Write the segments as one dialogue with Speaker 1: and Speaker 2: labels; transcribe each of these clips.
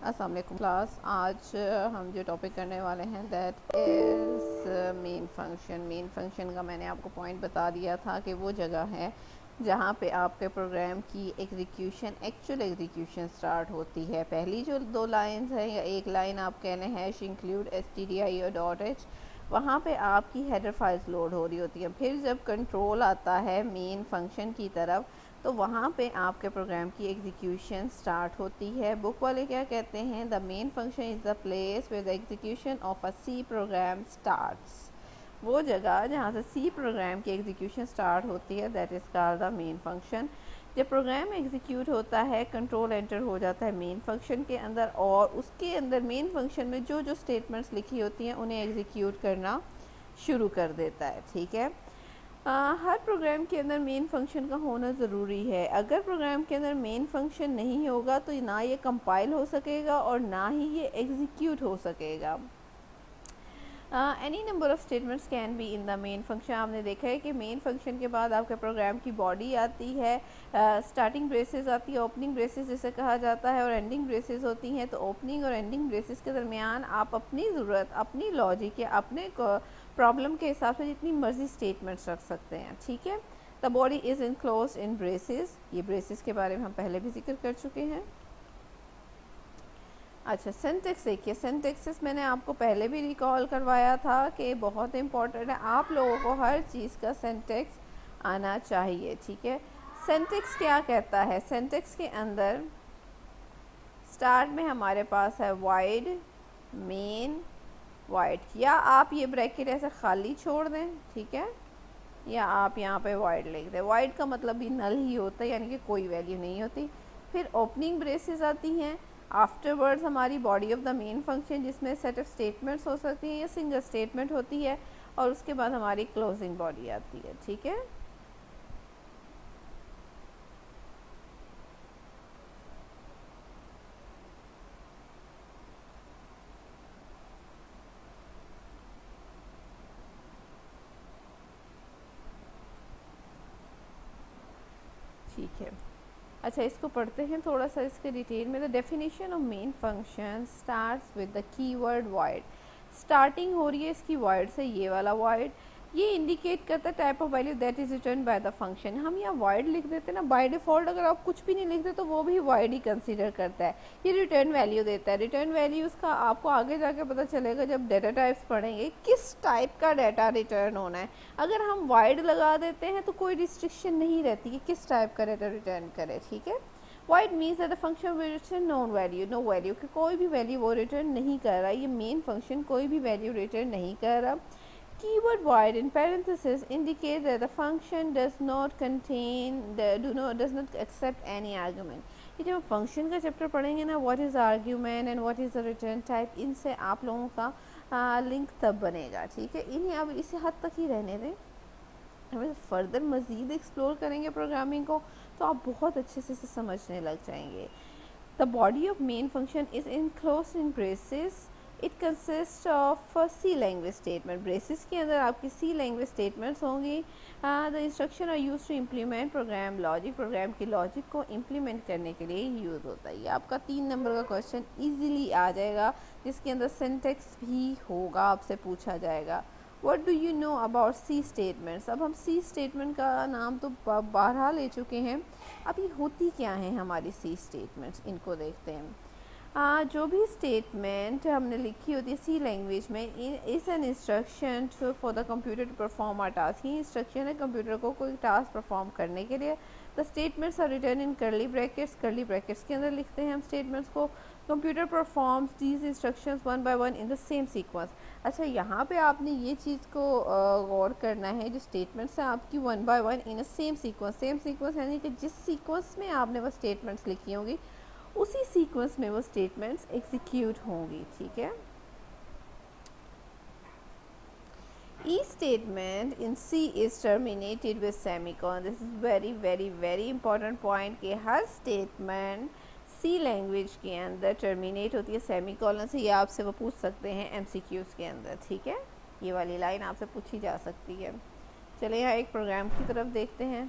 Speaker 1: अस्सलाम वालेकुम क्लास। आज हम जो टॉपिक करने वाले हैं that is main function. Main function का मैंने आपको पॉइंट बता दिया था कि वो जगह है जहाँ पे आपके प्रोग्राम की एग्जीक्यूशन, एक्चुअल एग्जीक्यूशन स्टार्ट होती है। पहली जो दो लाइंस है या एक लाइन आप कह लें hash include stdio dot h, वहाँ पे आपकी हेडर फाइल्स लोड हो रही होती हैं। फिर जब कंट्रोल आता है मेन फंक्शन की तरफ तो वहाँ पे आपके प्रोग्राम की एग्जीक्यूशन स्टार्ट होती है। बुक वाले क्या कहते हैं, the main function is the place where the execution of a C program starts. वो जगह जहाँ से सी प्रोग्राम की एग्जीक्यूशन स्टार्ट होती है that is called the main function. जब प्रोग्राम एग्जीक्यूट होता है कंट्रोल एंटर हो जाता है मेन फंक्शन के अंदर, और उसके अंदर मेन फंक्शन में जो जो स्टेटमेंट्स लिखी होती हैं उन्हें एग्जीक्यूट करना शुरू कर देता है। ठीक है, हर प्रोग्राम के अंदर मेन फंक्शन का होना ज़रूरी है। अगर प्रोग्राम के अंदर मेन फंक्शन नहीं होगा तो ना ये कंपाइल हो सकेगा और ना ही ये एग्जीक्यूट हो सकेगा। Any number of statements can be in the main function. आपने देखा है कि मेन फंक्शन के बाद आपके प्रोग्राम की बॉडी आती है, स्टार्टिंग ब्रेसेस आती है, ओपनिंग ब्रेसेस जिसे कहा जाता है, और एंडिंग ब्रेसेस होती हैं। तो ओपनिंग और एंडिंग ब्रेसेस के दरमियान आप अपनी ज़रूरत, अपनी लॉजिक या अपने प्रॉब्लम के हिसाब से जितनी मर्जी स्टेटमेंट्स रख सकते हैं। ठीक है, the body is enclosed in braces. ये ब्रेसेस के बारे में हम पहले भी जिक्र कर चुके हैं। अच्छा, सिंटेक्स देखिए, सिंटेक्सिस मैंने आपको पहले भी रिकॉल करवाया था कि बहुत इंपॉर्टेंट है। आप लोगों को हर चीज़ का सिंटेक्स आना चाहिए। ठीक है, सिंटेक्स क्या कहता है, सिंटेक्स के अंदर स्टार्ट में हमारे पास है वाइड, मेन, वाइड, या आप ये ब्रैकेट ऐसे खाली छोड़ दें, ठीक है, या आप यहाँ पे वाइड लिख दें। वाइड का मतलब भी नल ही होता है, यानी कि कोई वैल्यू नहीं होती। फिर ओपनिंग ब्रेसेस आती हैं, आफ्टरवर्ड्स हमारी body of the main function जिसमें सेट ऑफ स्टेटमेंट्स हो सकती हैं या सिंगल स्टेटमेंट होती है, और उसके बाद हमारी क्लोजिंग बॉडी आती है। ठीक है, ठीक है। अच्छा, इसको पढ़ते हैं थोड़ा सा इसके डिटेल में। The definition of main function starts with the keyword wide. Starting हो रही है इसकी वाइड से, ये वाला वाइड, ये इंडिकेट करता है type of value that is return by the function. हम यहाँ वाइड लिख देते हैं ना, बाय डिफ़ॉल्ट अगर आप कुछ भी नहीं लिखते तो वो भी वाइड ही कंसीडर करता है। ये रिटर्न वैल्यू देता है। रिटर्न वैल्यू उसका आपको आगे जाके पता चलेगा जब डाटा टाइप्स पढ़ेंगे किस टाइप का डाटा रिटर्न होना है। अगर हम वाइड लगा देते हैं तो कोई रिस्ट्रिक्शन नहीं रहती कि किस टाइप का डाटा रिटर्न करे। ठीक है, void means that the function will return non value, no value, कि कोई भी वैल्यू वो रिटर्न नहीं कर रहा। ये मेन फंक्शन कोई भी वैल्यू रिटर्न नहीं कर रहा। Keyword void in parentheses indicates that the function does not accept any argument. ये जब फंक्शन का चैप्टर पढ़ेंगे ना, what is argument and what is the return type, इनसे आप लोगों का लिंक तब बनेगा। ठीक है, इन्हें अब इसी हद तक ही रहने दें। हम फर्दर मज़ीद एक्सप्लोर करेंगे प्रोग्रामिंग को तो आप बहुत अच्छे से समझने लग जाएंगे। The body of main function is enclosed in braces. It consist of C language statement. Braces के अंदर आपकी सी लैंग्वेज स्टेटमेंट्स होंगी। The instruction are use to implement program logic. Program की लॉजिक को इम्प्लीमेंट करने के लिए यूज़ होता है। ये आपका 3 नंबर का क्वेश्चन इजीली आ जाएगा, जिसके अंदर सिंटेक्स भी होगा, आपसे पूछा जाएगा। What do you know about C statements. अब हम सी स्टेटमेंट का नाम तो बारहा ले चुके हैं। अब ये होती क्या हैं हमारी सी स्टेटमेंट्स, इनको देखते हैं। जो भी स्टेटमेंट हमने लिखी होती है सी लैंग्वेज में, is an instruction for the computer to perform a task. ये इंस्ट्रक्शन है कंप्यूटर को कोई टास्क परफॉर्म करने के लिए। The statements are written in curly brackets. Curly brackets के अंदर लिखते हैं हम स्टेटमेंट्स को। Computer performs these instructions one by one in the same sequence. अच्छा, यहाँ पे आपने ये चीज़ को गौर करना है, जो स्टेटमेंट्स हैं आपकी one by one in a same sequence. Same sequence यानी कि जिस सीक्वेंस में आपने वो स्टेटमेंट्स लिखी होंगी उसी सीक्वेंस में वो स्टेटमेंट्स एग्जीक्यूट होंगी। ठीक है, each statement in C is terminated with semicolon. this is very very very important point कि हर statement C लैंग्वेज के अंदर टर्मिनेट होती है सेमीकोलन से। ये आपसे वो पूछ सकते हैं MCQs के अंदर। ठीक है, ये वाली लाइन आपसे पूछी जा सकती है। चलिए यहाँ एक प्रोग्राम की तरफ देखते हैं,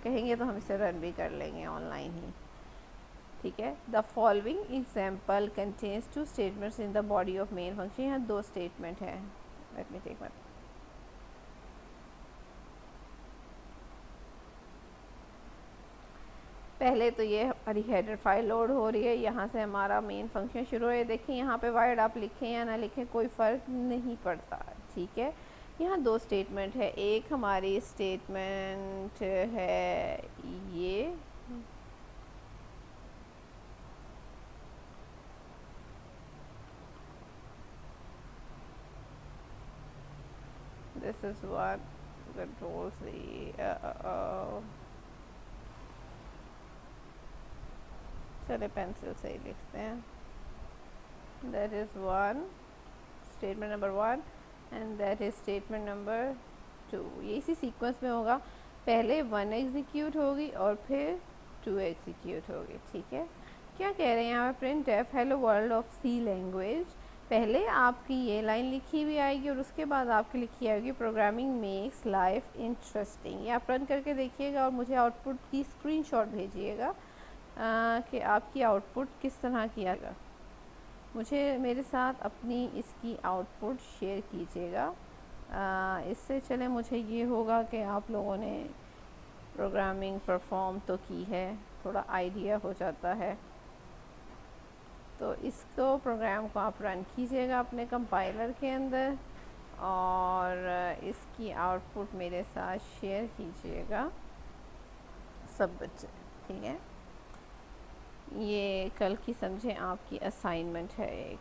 Speaker 1: कहेंगे तो हम इसे रन भी कर लेंगे ऑनलाइन ही। ठीक है। The following example contains two statements in the body of main function. यहाँ दो स्टेटमेंट है। लेट मी टेक माय पहले तो ये हमारी हेडर फाइल लोड हो रही है, यहाँ से हमारा मेन फंक्शन शुरू है। देखिए यहाँ पे वाइड आप लिखें या ना लिखें कोई फ़र्क नहीं पड़ता, ठीक है। यहाँ दो स्टेटमेंट है। एक हमारी स्टेटमेंट है ये, this is what control C, चले पेंसिल से ही लिखते हैं। That is one, statement number one, and that is statement number two. ये इसी सीक्वेंस में होगा, पहले वन एग्जीक्यूट होगी और फिर टू एग्जीक्यूट होगी, ठीक है। क्या कह रहे हैं यहाँ पे, printf hello world of C language. पहले आपकी ये लाइन लिखी हुई आएगी और उसके बाद आपकी लिखी आएगी प्रोग्रामिंग मेक्स लाइफ इंटरेस्टिंग। ये आप रन करके देखिएगा और मुझे आउटपुट की स्क्रीनशॉट भेजिएगा कि आपकी आउटपुट किस तरह की आएगा। मुझे मेरे साथ अपनी इसकी आउटपुट शेयर कीजिएगा। इससे चले मुझे ये होगा कि आप लोगों ने प्रोग्रामिंग परफॉर्म तो की है, थोड़ा आइडिया हो जाता है। तो इसको प्रोग्राम को आप रन कीजिएगा अपने कंपाइलर के अंदर और इसकी आउटपुट मेरे साथ शेयर कीजिएगा सब बच्चे, ठीक है। ये कल की समझें आपकी असाइनमेंट है एक।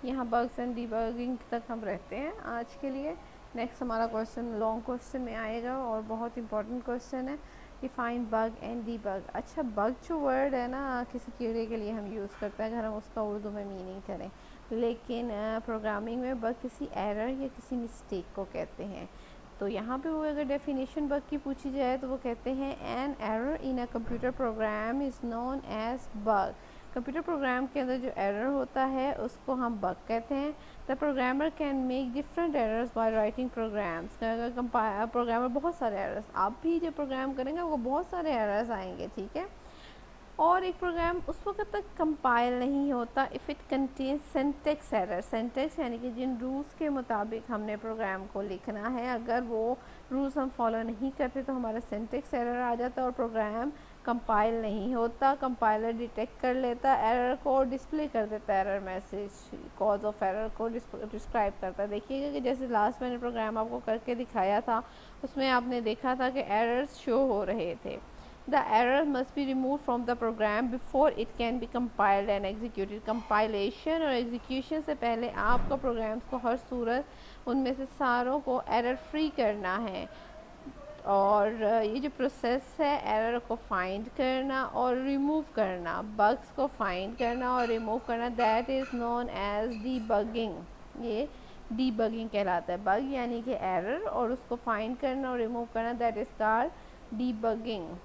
Speaker 1: यहाँ बग्स एंड डीबगिंग तक हम रहते हैं आज के लिए। नेक्स्ट हमारा क्वेश्चन लॉन्ग क्वेश्चन में आएगा और बहुत इंपॉर्टेंट क्वेश्चन है, डिफाइन बग एंड डीबग। अच्छा, बग जो वर्ड है ना किसी कीड़े के लिए हम यूज़ करते हैं अगर हम उसका उर्दू में मीनिंग करें, लेकिन प्रोग्रामिंग में बग किसी एरर या किसी मिस्टेक को कहते हैं। तो यहाँ पे वो अगर डेफिनेशन बग की पूछी जाए तो वो कहते हैं an error in a computer program is known as bug. Computer program के अंदर जो एरर होता है उसको हम बग कहते हैं। The programmer can make different errors by writing programs. अगर प्रोग्रामर बहुत सारे एरर्स, आप भी जब प्रोग्राम करेंगे वो बहुत सारे एरर्स आएंगे, ठीक है। और एक प्रोग्राम उस वक्त तक कंपाइल नहीं होता if it contain syntax error. Syntax यानी कि जिन रूल्स के मुताबिक हमने प्रोग्राम को लिखना है, अगर वो रूल्स हम फॉलो नहीं करते तो हमारा सिंटैक्स एरर आ जाता है और प्रोग्राम कंपाइल नहीं होता। कंपाइलर डिटेक्ट कर लेता एरर को और डिस्प्ले कर देता error message, cause of error को डिस्क्राइब करता है। देखिएगा कि जैसे लास्ट मैंने प्रोग्राम आपको करके दिखाया था उसमें आपने देखा था कि एरर्स शो हो रहे थे। The error must be removed from the program before it can be compiled and executed. Compilation और execution से पहले आपको प्रोग्राम्स को हर सूरत उनमें से सारों को एरर फ्री करना है। और ये जो प्रोसेस है एरर को फाइंड करना और रिमूव करना, बग्स को फाइंड करना और रिमूव करना, that is known as debugging. ये डीबगिंग कहलाता है। बग यानी कि एरर और उसको फाइंड करना और रिमूव करना, दैट इज़ कॉल्ड डीबगिंग।